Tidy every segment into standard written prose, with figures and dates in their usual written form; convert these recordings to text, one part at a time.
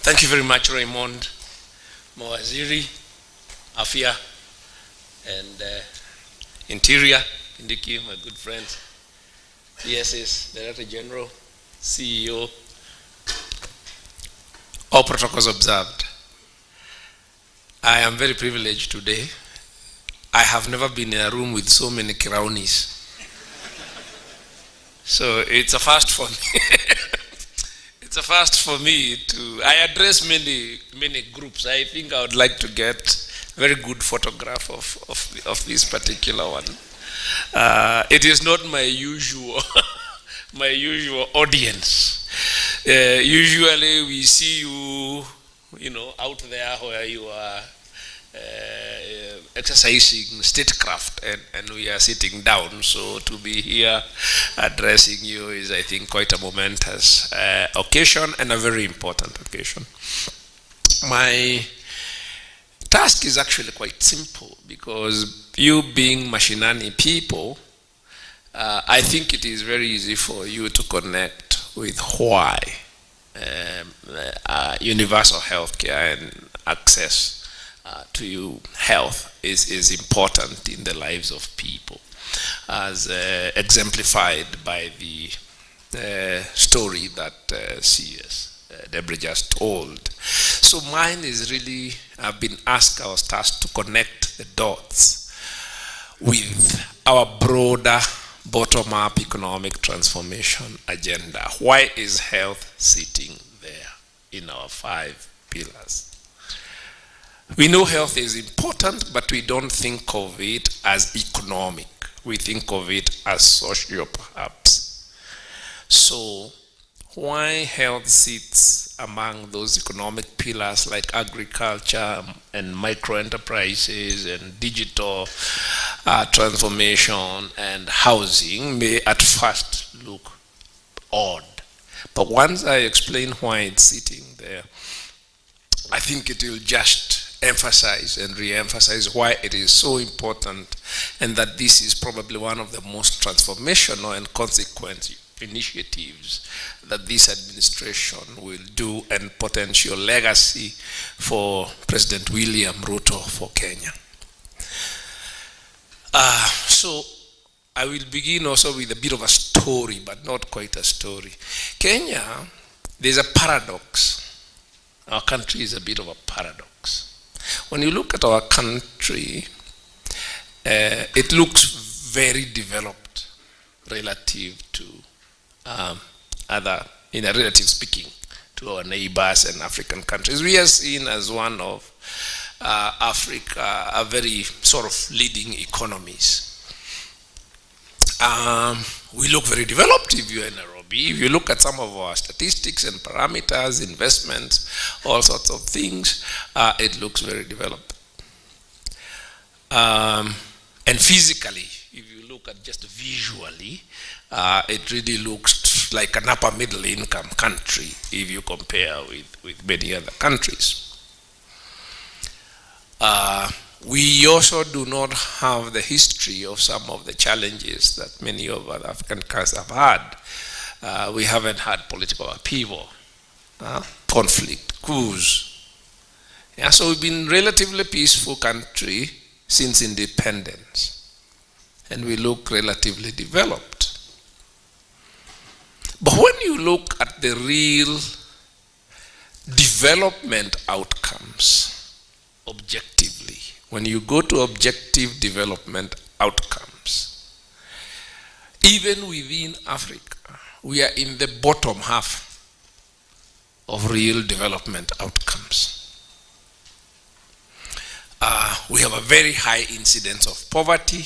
Thank you very much, Raymond, Mawaziri, Afia, and Interior, Kindiki, my good friends, PSS, Director General, CEO, all protocols observed. I am very privileged today. I have never been in a room with so many Kiraunis. So it's a first for me. It's a first for me I address many groups. I think I would like to get a very good photograph of this particular one. It is not my usual audience. Usually we see you out there where you are exercising statecraft and we are sitting down. So to be here addressing you is, I think, quite a momentous occasion and a very important occasion. My task is actually quite simple because you being mashinani people, I think it is very easy for you to connect with why universal health care and access to health is important in the lives of people, as exemplified by the story that CS Deborah just told. So mine is really, I've been asked, I was tasked to connect the dots with our broader bottom-up economic transformation agenda. Why is health sitting there in our 5 pillars? We know health is important, but we don't think of it as economic. We think of it as social, perhaps. So, why health sits among those economic pillars like agriculture and micro-enterprises and digital transformation and housing may at first look odd. But once I explain why it's sitting there, I think it will just emphasize and re-emphasize why it is so important, and that this is probably one of the most transformational and consequent initiatives that this administration will do, and potential legacy for President William Ruto for Kenya. So I will begin also with a bit of a story, but not quite a story. Kenya, there's a paradox. Our country is a bit of a paradox. When you look at our country, it looks very developed relative to relative speaking, to our neighbors and African countries. We are seen as one of Africa, a very sort of leading economies. We look very developed if you're in Nairobi. If you look at some of our statistics and parameters, investments, all sorts of things, it looks very developed. And physically, if you look at just visually, it really looks like an upper middle income country if you compare with many other countries. We also do not have the history of some of the challenges that many of our African countries have had. We haven't had political upheaval, conflict, coups. Yeah, so we've been a relatively peaceful country since independence, and we look relatively developed. But when you look at the real development outcomes objectively, when you go to objective development outcomes, even within Africa, we are in the bottom half of real development outcomes. We have a very high incidence of poverty,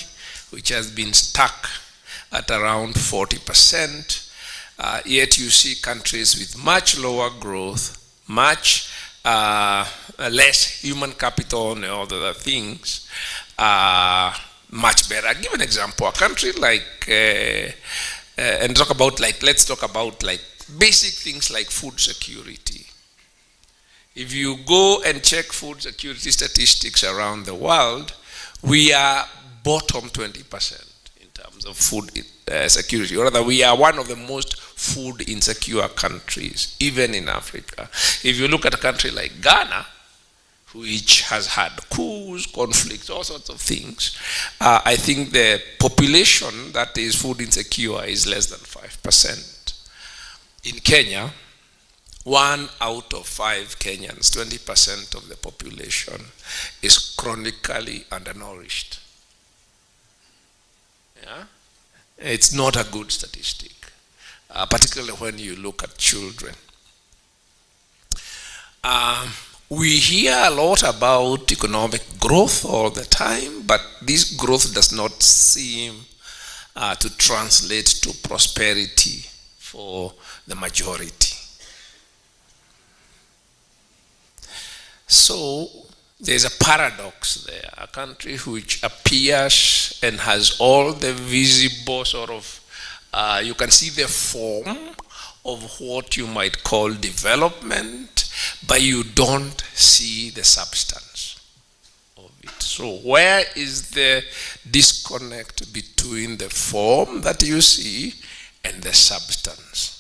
which has been stuck at around 40%. Yet you see countries with much lower growth, much less human capital and all the other things, much better. I'll give an example. A country like, let's talk about basic things like food security. If you go and check food security statistics around the world, we are bottom 20% in terms of food security, or rather we are one of the most food insecure countries, even in Africa. If you look at a country like Ghana, which has had coups, conflicts, all sorts of things, I think the population that is food insecure is less than 5%. In Kenya, 1 out of 5 Kenyans, 20% of the population, is chronically undernourished. Yeah? It's not a good statistic, particularly when you look at children. We hear a lot about economic growth all the time, but this growth does not seem to translate to prosperity for the majority. So there's a paradox there. A country which appears and has all the visible sort of, you can see the form of what you might call development, but you don't see the substance of it. So where is the disconnect between the form that you see and the substance?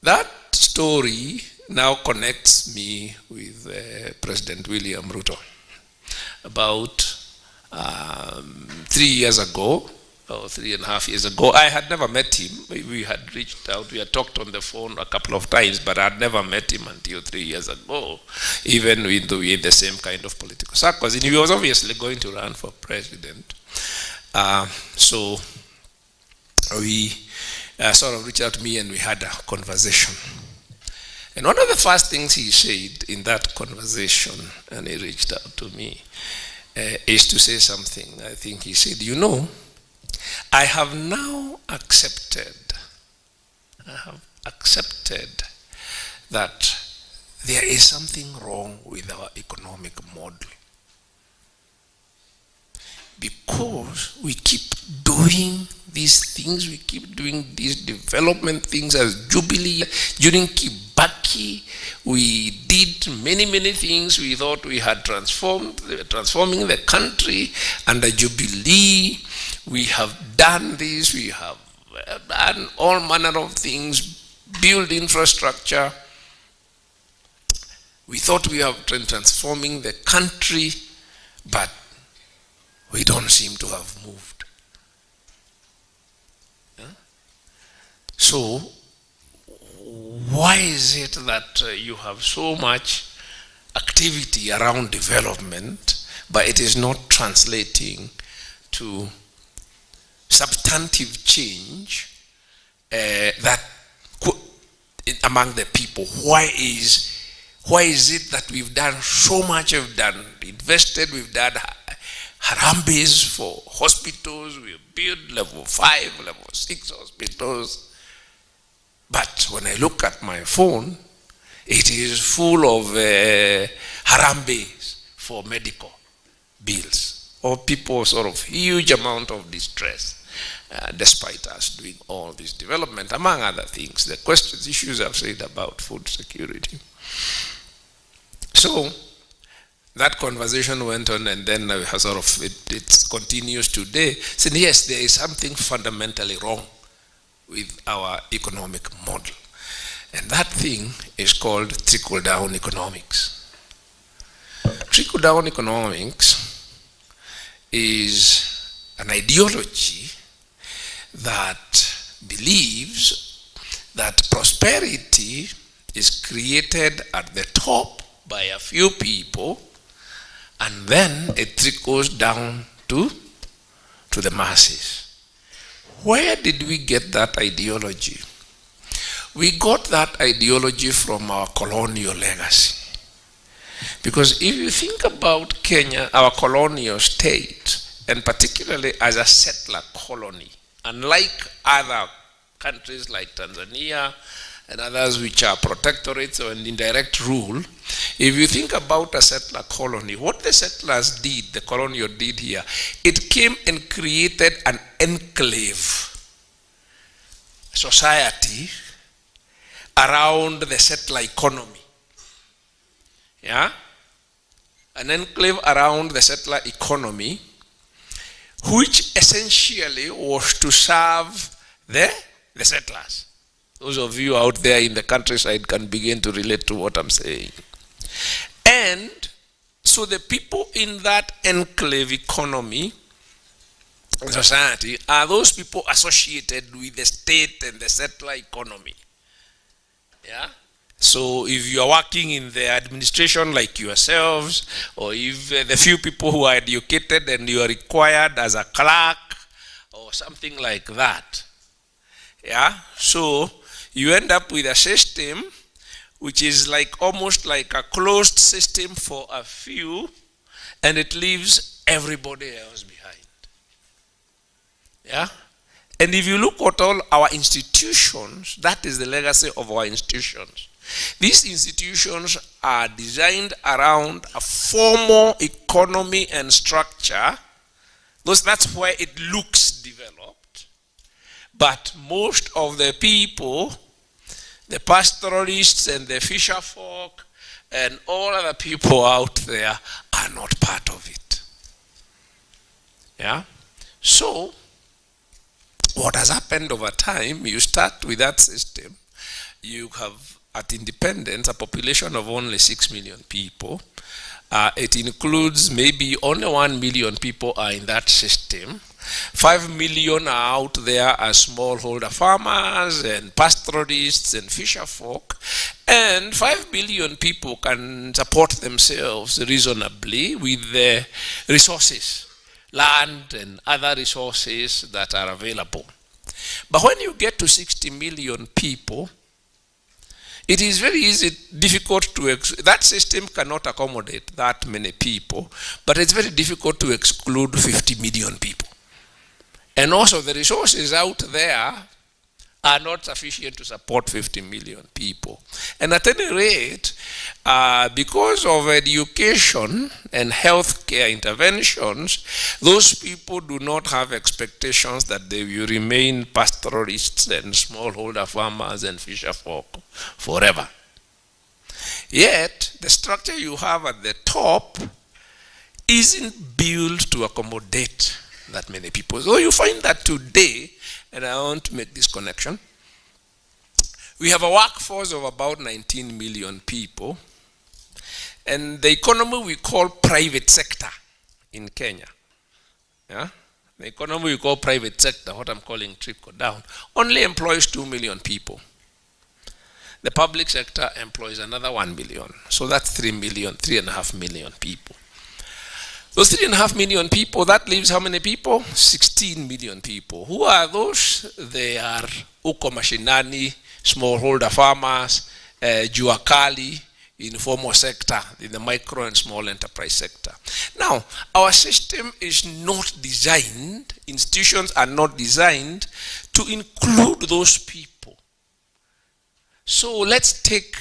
That story now connects me with President William Ruto. About 3 years ago, or 3.5 years ago, I had never met him. We had reached out, we had talked on the phone a couple of times, but I had never met him until 3 years ago, even in the same kind of political circles. And he was obviously going to run for president. So he sort of reached out to me and we had a conversation. And one of the first things he said in that conversation, and he reached out to me, is to say something. I think he said, you know, I have now accepted that there is something wrong with our economic model. Because we keep doing these things, we keep doing these development things as Jubilee. During Kibaki, we did many things. We thought we had transforming the country. Under Jubilee, we have done this, we have done all manner of things, build infrastructure. We thought we have been transforming the country, but we don't seem to have moved. Yeah? So, why is it that you have so much activity around development, but it is not translating to substantive change that among the people? Why is it that we've done so much, we've done invested, we've done Harambes for hospitals, we built level 5, level 6 hospitals. But when I look at my phone, it is full of Harambes for medical bills, or people sort of huge amount of distress, despite us doing all this development, among other things. The questions, issues I've said about food security. So, that conversation went on, and then sort of it continues today. Saying yes, there is something fundamentally wrong with our economic model, and that thing is called trickle-down economics. Trickle-down economics is an ideology that believes that prosperity is created at the top by a few people, and then it trickles down to the masses. Where did we get that ideology? We got that ideology from our colonial legacy. Because if you think about Kenya, our colonial state, and particularly as a settler colony, unlike other countries like Tanzania and others which are protectorates or an indirect rule, if you think about a settler colony, what the settlers did, the colonial did here, it came and created an enclave society around the settler economy. Yeah? An enclave around the settler economy which essentially was to serve the settlers. Those of you out there in the countryside can begin to relate to what I'm saying. And so the people in that enclave economy, society, are those people associated with the state and the settler economy. Yeah? So if you are working in the administration like yourselves, or if the few people who are educated and you are required as a clerk or something like that, yeah, so you end up with a system which is like almost like a closed system for a few, and it leaves everybody else behind. Yeah? And if you look at all our institutions, that is the legacy of our institutions. These institutions are designed around a formal economy and structure. That's where it looks developed. But most of the people, the pastoralists and the fisher folk and all other people out there are not part of it. Yeah? So, what has happened over time, you start with that system, you have at independence a population of only 6 million people. It includes maybe only 1 million people are in that system. 5 million are out there as smallholder farmers and pastoralists and fisher folk. And 5 billion people can support themselves reasonably with the resources, land and other resources that are available. But when you get to 60 million people, it is very difficult to, that system cannot accommodate that many people, but it's very difficult to exclude 50 million people. And also the resources out there are not sufficient to support 50 million people. And at any rate, because of education and healthcare interventions, those people do not have expectations that they will remain pastoralists and smallholder farmers and fisher folk forever. Yet, the structure you have at the top isn't built to accommodate that many people. So you find that today, and I want to make this connection, we have a workforce of about 19 million people, and the economy we call private sector in Kenya, yeah? The economy we call private sector, what I'm calling trickle down, only employs 2 million people. The public sector employs another 1 million, so that's 3 million, 3.5 million people. Those 3.5 million people, that leaves how many people? 16 million people. Who are those? They are uko mashinani, smallholder farmers, juakali, informal sector, in the micro and small enterprise sector. Now, our system is not designed, institutions are not designed to include those people. So let's take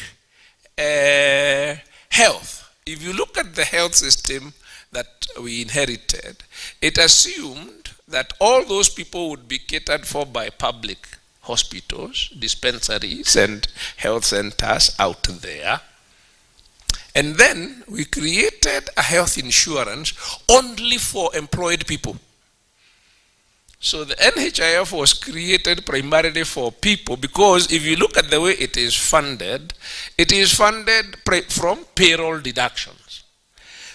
health. If you look at the health system that we inherited, it assumed that all those people would be catered for by public hospitals, dispensaries, and health centers out there. And then we created a health insurance only for employed people. So the NHIF was created primarily for people, because if you look at the way it is funded from payroll deductions.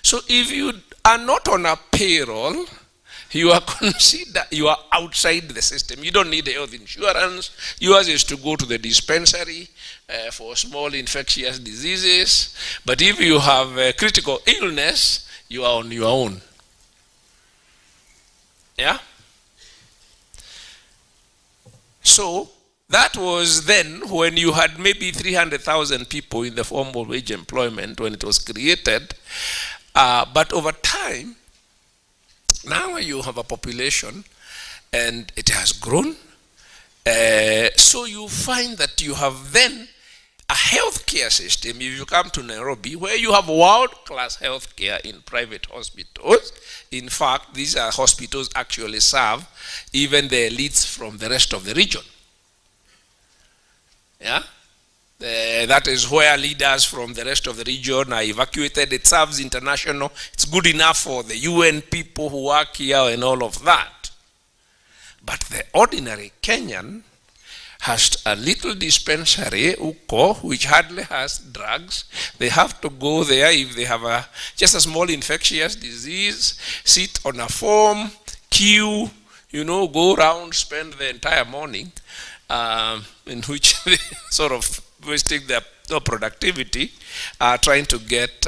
So if you are not on a payroll, you are considered, you are outside the system. You don't need health insurance. Yours is to go to the dispensary for small infectious diseases. But if you have a critical illness, you are on your own. Yeah? So that was then when you had maybe 300,000 people in the formal wage employment when it was created. But over time, now you have a population and it has grown. So you find that you have then a healthcare system, if you come to Nairobi, where you have world-class healthcare in private hospitals. In fact, these are hospitals actually serve even the elites from the rest of the region. Yeah? That is where leaders from the rest of the region are evacuated. It serves international. It's good enough for the UN people who work here and all of that. But the ordinary Kenyan has a little dispensary, uko, which hardly has drugs. They have to go there if they have just a small infectious disease, sit on a form, queue, go around, spend the entire morning, in which they sort of wasting their productivity, trying to get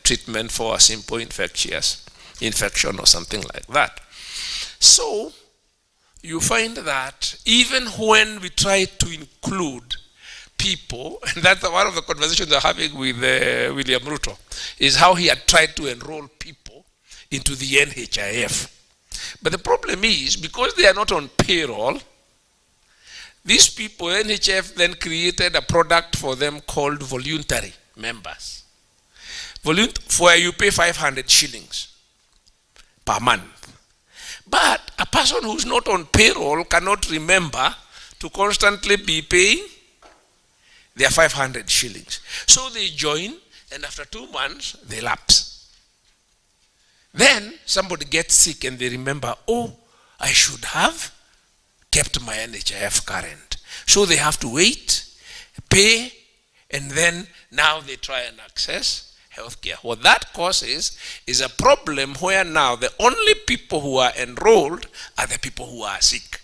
treatment for a simple infection or something like that. So you find that even when we try to include people, and that's one of the conversations we're having with William Ruto, is how he had tried to enroll people into the NHIF. But the problem is, because they are not on payroll, these people, NHIF then created a product for them called voluntary members. Where you pay 500 shillings per month. But a person who's not on payroll cannot remember to constantly be paying their 500 shillings. So they join, and after 2 months, they lapse. Then somebody gets sick and they remember, oh, I should have kept my NHIF current. So they have to wait, pay, and then now they try and access healthcare. What that causes is a problem where now the only people who are enrolled are the people who are sick.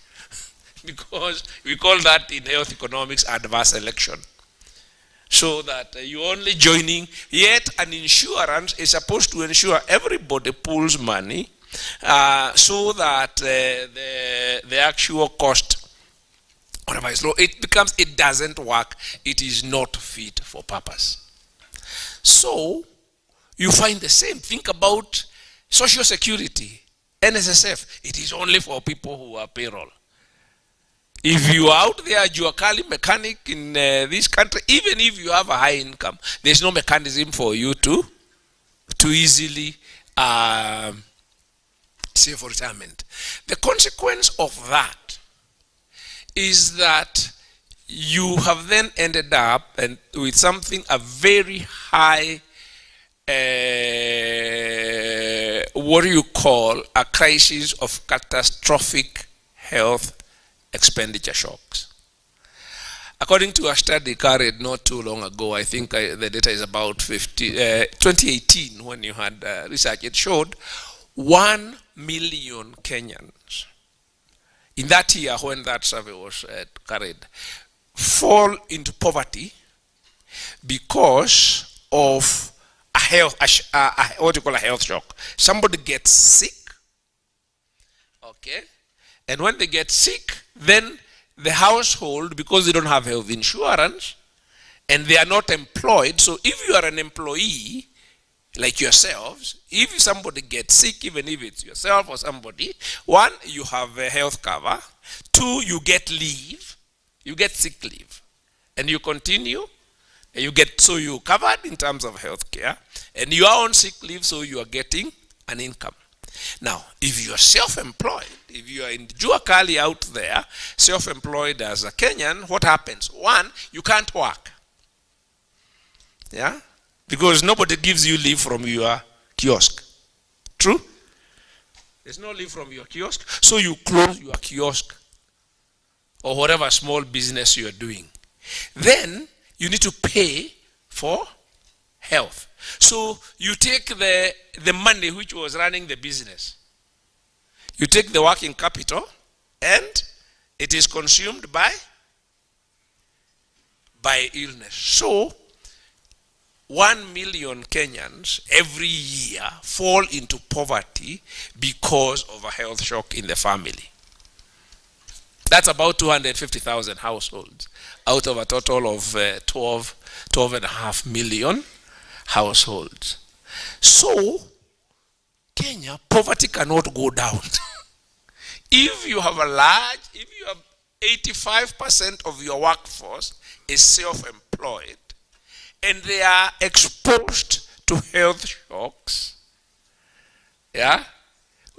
Because we call that in health economics adverse selection. So that you're only joining, yet an insurance is supposed to ensure everybody pulls money so that the actual cost, whatever is low, it doesn't work, it is not fit for purpose. So you find the same. Think about Social Security, NSSF. It is only for people who are payroll. If you are out there, you are a mechanic in this country, even if you have a high income, there's no mechanism for you to easily save for retirement. The consequence of that is that you have then ended up with something, a very high, what do you call, a crisis of catastrophic health expenditure shocks. According to a study carried not too long ago, I think the data is about 2018 when you had research, it showed 1 million Kenyans in that year when that survey was carried fall into poverty because of what you call a health shock. Somebody gets sick, okay, and when they get sick, then the household, because they don't have health insurance and they are not employed, so if you are an employee like yourselves, if somebody gets sick, even if it's yourself or somebody, 1, you have a health cover, 2, you get leave, you get sick leave, and you continue, and so you're covered in terms of health care, and you are on sick leave, so you are getting an income. Now, if you are self-employed, if you are in Jua Kali out there, self-employed as a Kenyan, what happens? 1, you can't work. Yeah? Because nobody gives you leave from your kiosk. True? There's no leave from your kiosk, so you close your kiosk or whatever small business you are doing. Then you need to pay for health. So you take the money which was running the business. You take the working capital and it is consumed by illness. So 1 million Kenyans every year fall into poverty because of a health shock in the family. That's about 250,000 households out of a total of 12.5 million households. So, Kenya, poverty cannot go down. If you have 85% of your workforce is self-employed, and they are exposed to health shocks, yeah,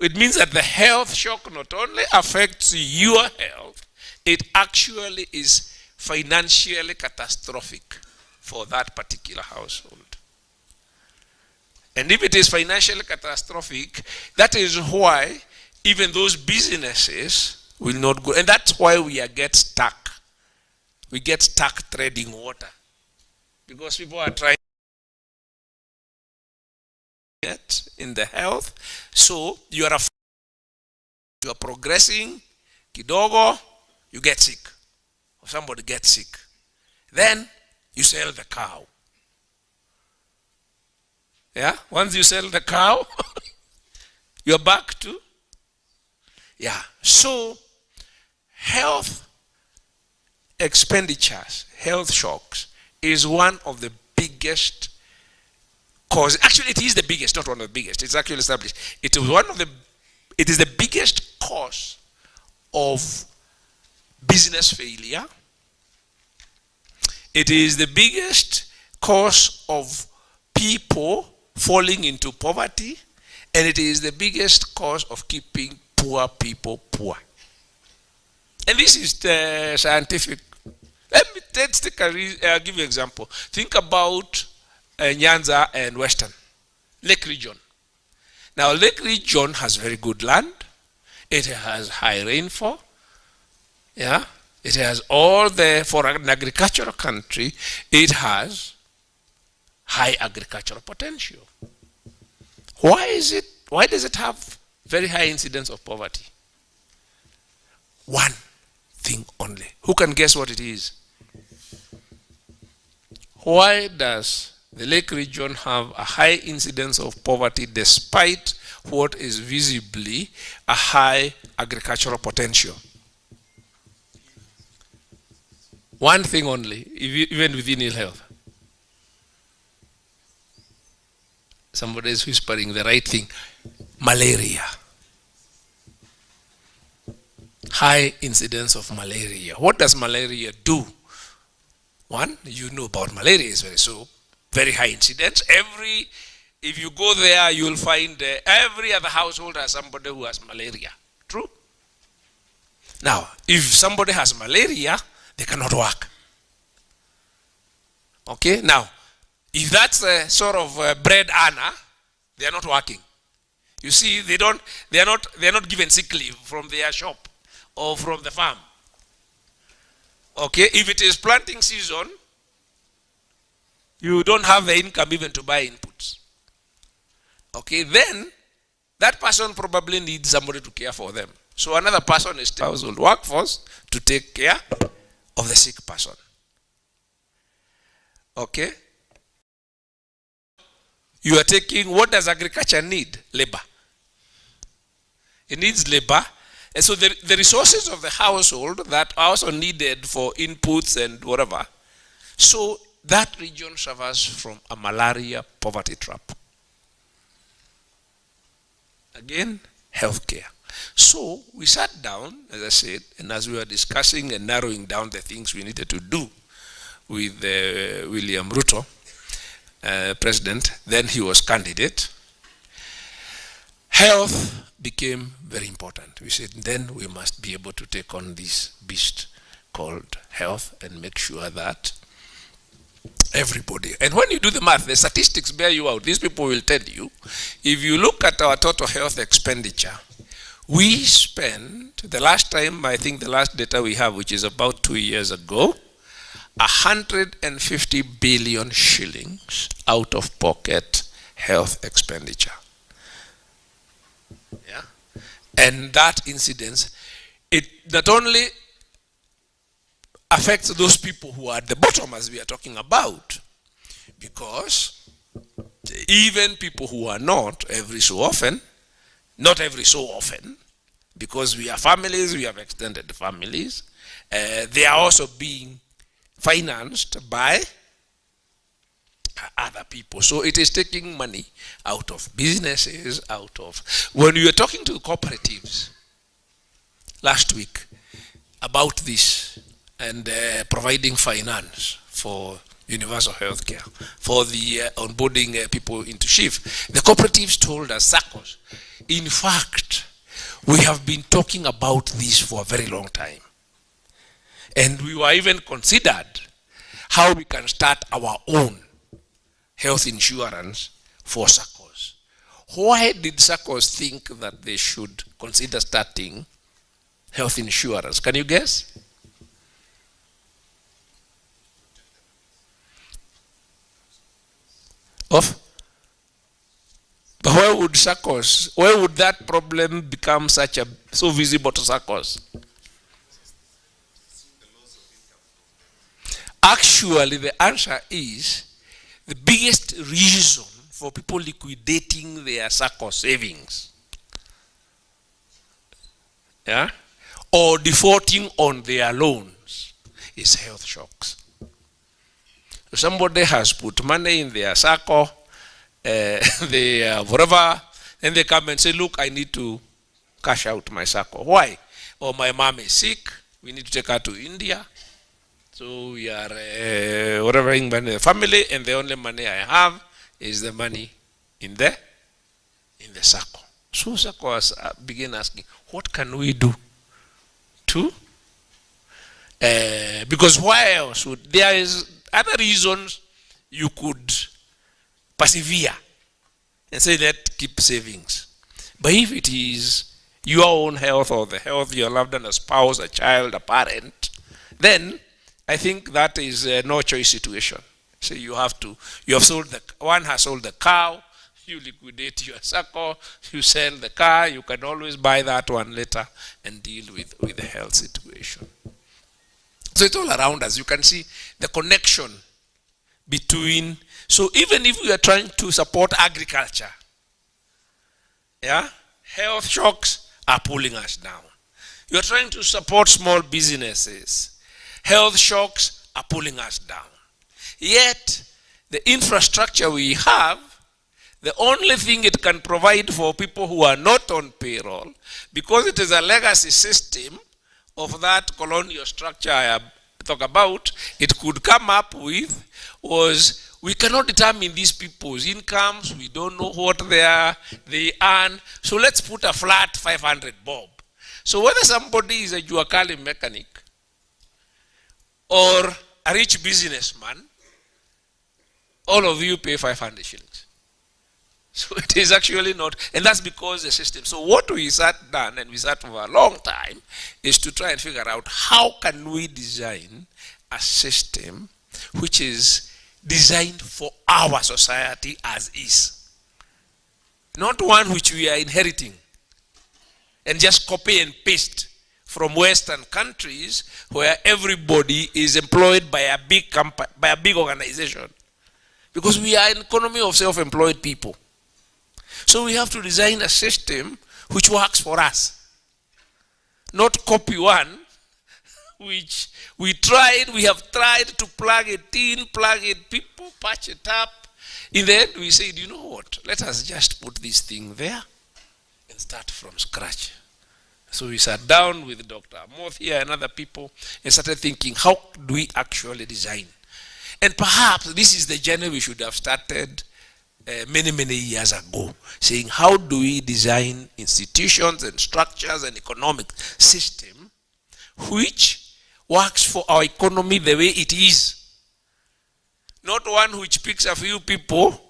it means that the health shock not only affects your health, it actually is financially catastrophic for that particular household. And if it is financially catastrophic, that is why even those businesses will not go. And that's why we get stuck. We get stuck treading water. Because people are trying to get in the health. So you are progressing, kidogo, you get sick. Or somebody gets sick. Then you sell the cow. Yeah, once you sell the cow, you're back to, yeah. So health expenditures, health shocks is one of the biggest causes. Actually, it is the biggest, not one of the biggest. It's actually established. It is the biggest cause of business failure. It is the biggest cause of people falling into poverty, and it is the biggest cause of keeping poor people poor. And this is the scientific. Let's give you an example. Think about Nyanza and Western Lake region. Now, Lake region has very good land. It has high rainfall. Yeah, it has all the, for an agricultural country, it has high agricultural potential. Why does it have very high incidence of poverty? One thing only. Who can guess what it is? Why does the Lake region have a high incidence of poverty despite what is visibly a high agricultural potential? One thing only, even within ill health. Somebody is whispering the right thing. Malaria. High incidence of malaria. What does malaria do? One, you know about malaria is very high incidence. If you go there, you will find every other household has somebody who has malaria. True? Now, if somebody has malaria, they cannot work. Okay? Now, if that's a sort of bread earner, they are not working. You see, they are not given sick leave from their shop or from the farm. Okay? If it is planting season, you don't have the income even to buy inputs. Okay? Then that person probably needs somebody to care for them. So another person is the household workforce to take care of the sick person. Okay? You are taking, what does agriculture need? Labor. It needs labor. And so the resources of the household that are also needed for inputs and whatever. So that region suffers from a malaria poverty trap. Again, healthcare. So we sat down, as I said, and as we were discussing and narrowing down the things we needed to do with William Ruto, president, then he was candidate, health became very important. We said, then we must be able to take on this beast called health and make sure that everybody, and when you do the math, the statistics bear you out. These people will tell you, if you look at our total health expenditure, we spent, the last time, I think the last data we have, which is about 2 years ago, 150 billion shillings out of pocket health expenditure. Yeah? And that incidence, it not only affects those people who are at the bottom, as we are talking about, because even people who are not every so often, because we are families, we have extended families, they are also being financed by other people. So it is taking money out of businesses, when we were talking to cooperatives last week about this and providing finance for universal health care, for the onboarding people into shift, the cooperatives told us, SACCOs, in fact, we have been talking about this for a very long time. And we were even considered how we can start our own health insurance for SACCOs. Why did SACCOs think that they should consider starting health insurance? Can you guess? But where would SACCOs, where would that problem become so visible to SACCOs? Actually, the answer is the biggest reason for people liquidating their SACCO savings, yeah, or defaulting on their loans is health shocks. So somebody has put money in their SACCO, whatever, then they come and say, look, I need to cash out my SACCO. Why? Or my mom is sick, we need to take her to India. So we are whatever in the family, and the only money I have is the money in the SACCO. So SACCO begin asking, what can we do to? Because why else would there is other reasons you could persevere and say that keep savings. But if it is your own health or the health of your loved one, a spouse, a child, a parent, then I think that is a no choice situation. So you have sold one has sold the cow, you liquidate your SACCO, you sell the car, you can always buy that one later and deal with the health situation. So it's all around us. You can see the connection between, so even if we are trying to support agriculture, yeah, health shocks are pulling us down. You are trying to support small businesses, health shocks are pulling us down. Yet, the infrastructure we have, the only thing it can provide for people who are not on payroll, because it is a legacy system of that colonial structure I talk about, it could come up with was, we cannot determine these people's incomes, we don't know what they earn, so let's put a flat 500 bob. So whether somebody is a Juakali mechanic, or a rich businessman, all of you pay 500 shillings. So it is actually not, and that's because the system. So what we sat down, and we sat for a long time, is to try and figure out how can we design a system which is designed for our society as is. Not one which we are inheriting and just copy and paste from Western countries where everybody is employed by a big company, by a big organization. Because we are an economy of self-employed people. So we have to design a system which works for us. Not copy one, which we have tried to plug it in, people patch it up. In the end we said, you know what, let us just put this thing there and start from scratch. So we sat down with Dr. Amoth here and other people and started thinking, how do we actually design? And perhaps this is the journey we should have started many, many years ago, saying how do we design institutions and structures and economic system which works for our economy the way it is. Not one which picks a few people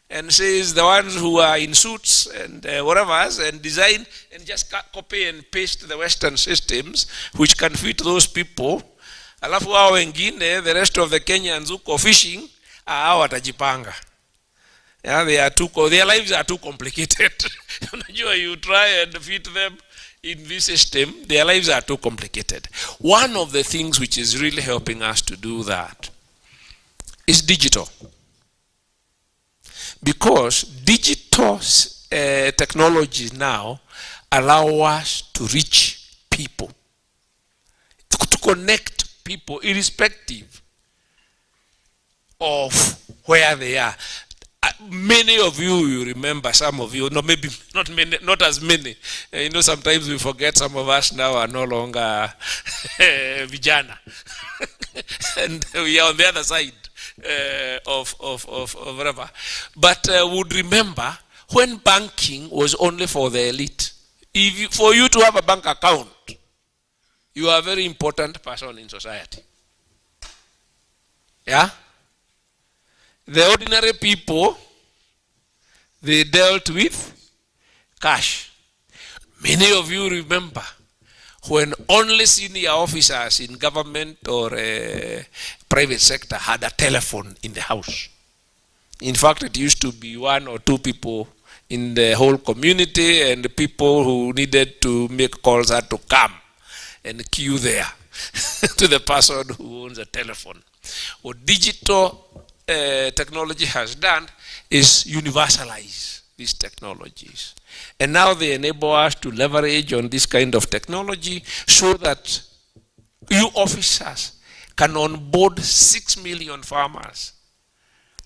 and says the ones who are in suits and whatever, and design and just copy and paste the Western systems which can fit those people. Alafu hao wengine, the rest of the Kenyans who go fishing, hao watajipanga. Yeah, their lives are too complicated. You try and fit them in this system, their lives are too complicated. One of the things which is really helping us to do that is digital. Because digital technologies now allow us to reach people, to connect people irrespective of where they are. Many of you remember, some of you, no, maybe not many, not as many. Sometimes we forget some of us now are no longer vijana. And we are on the other side of whatever. But would remember when banking was only for the elite. For you to have a bank account, you are a very important person in society. Yeah? The ordinary people, they dealt with cash. Many of you remember when only senior officers in government or private sector had a telephone in the house. In fact, it used to be one or two people in the whole community, and the people who needed to make calls had to come and queue there to the person who owns a telephone. What digital technology has done is universalize these technologies. And now they enable us to leverage on this kind of technology so that you officers can onboard 6 million farmers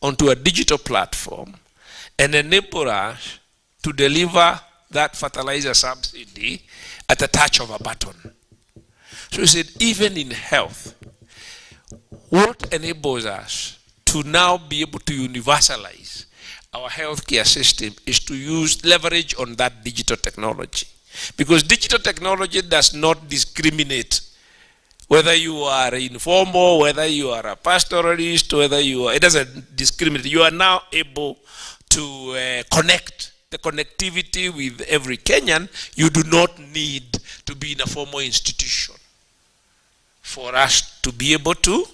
onto a digital platform and enable us to deliver that fertilizer subsidy at the touch of a button. So he said, even in health, what enables us to now be able to universalize our healthcare system is to use leverage on that digital technology. Because digital technology does not discriminate whether you are informal, whether you are a pastoralist, whether you are, it doesn't discriminate. You are now able to connect the connectivity with every Kenyan. You do not need to be in a formal institution for us to be able to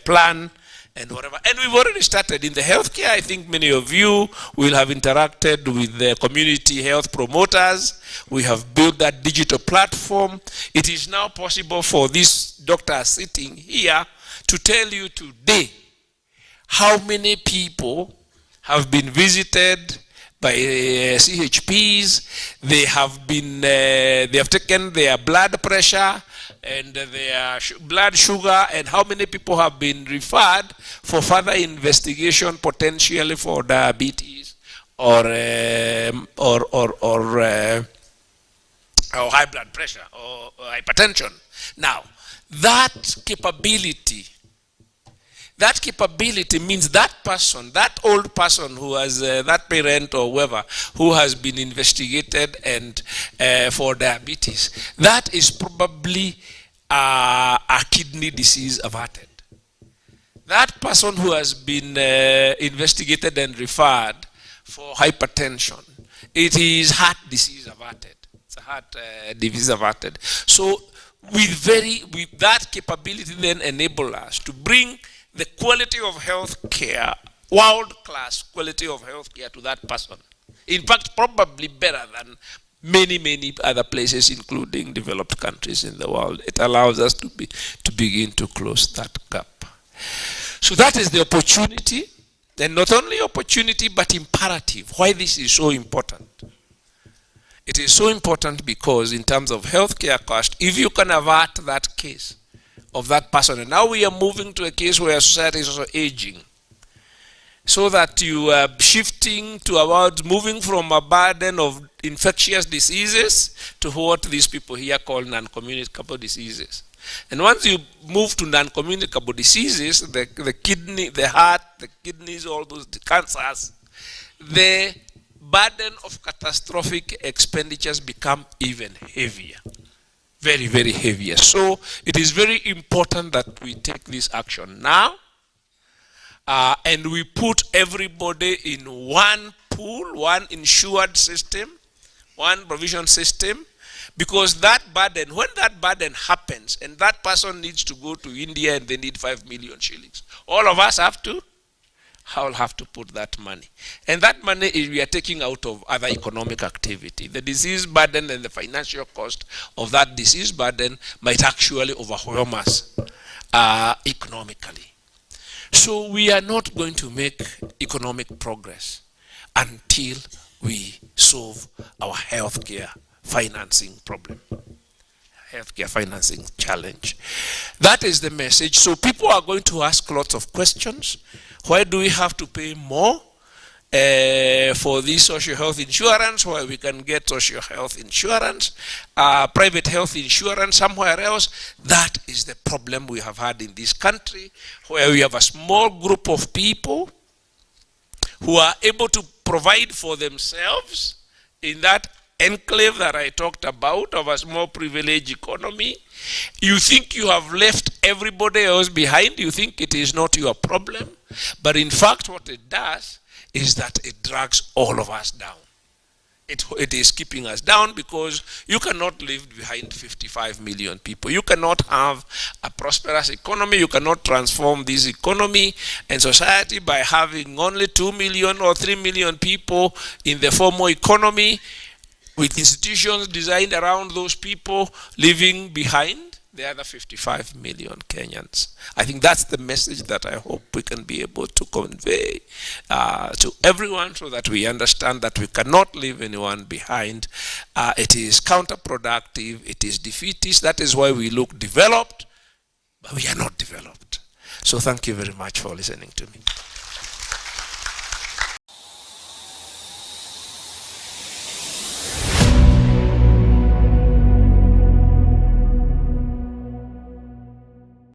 plan and whatever. And we've already started in the healthcare. I think many of you will have interacted with the community health promoters. We have built that digital platform. It is now possible for this doctor sitting here to tell you today how many people have been visited by CHPs. They have taken their blood pressure and their blood sugar, and how many people have been referred for further investigation, potentially for diabetes or high blood pressure or hypertension. Now, that capability means that person, that old person who has, that parent or whoever, who has been investigated and for diabetes, that is probably a kidney disease averted. That person who has been investigated and referred for hypertension, it is heart disease averted. It's a heart disease averted. So with that capability then enable us to bring the quality of health care, world-class quality of health care to that person. In fact, probably better than many other places, including developed countries in the world. It allows us to begin to close that gap. So that is the opportunity, and not only opportunity, but imperative. Why this is so important? It is so important because in terms of healthcare cost, if you can avert that case of that person, and now we are moving to a case where society is also aging, so that you are shifting towards moving from a burden of infectious diseases to what these people here call non-communicable diseases. And once you move to non-communicable diseases, the kidney, the heart, the kidneys, all those cancers, the burden of catastrophic expenditures become even heavier. Very, very heavier. So it is very important that we take this action now. And we put everybody in one pool, one insured system, one provision system, because that burden, when that burden happens and that person needs to go to India and they need 5 million shillings, all of us have to put that money. And that money is we are taking out of other economic activity. The disease burden and the financial cost of that disease burden might actually overwhelm us economically. So we are not going to make economic progress until we solve our healthcare financing problem, healthcare financing challenge. That is the message. So people are going to ask lots of questions. Why do we have to pay more for this social health insurance, where we can get social health insurance, private health insurance somewhere else? That is the problem we have had in this country, where we have a small group of people who are able to provide for themselves in that enclave that I talked about of a small privileged economy. You think you have left everybody else behind. You think it is not your problem. But in fact, what it does is that it drags all of us down. It is keeping us down, because you cannot leave behind 55 million people. You cannot have a prosperous economy. You cannot transform this economy and society by having only 2 million or 3 million people in the formal economy, with institutions designed around those people living behind the other 55 million Kenyans. I think that's the message that I hope we can be able to convey to everyone, so that we understand that we cannot leave anyone behind. It is counterproductive. It is defeatist. That is why we look developed, but we are not developed. So thank you very much for listening to me.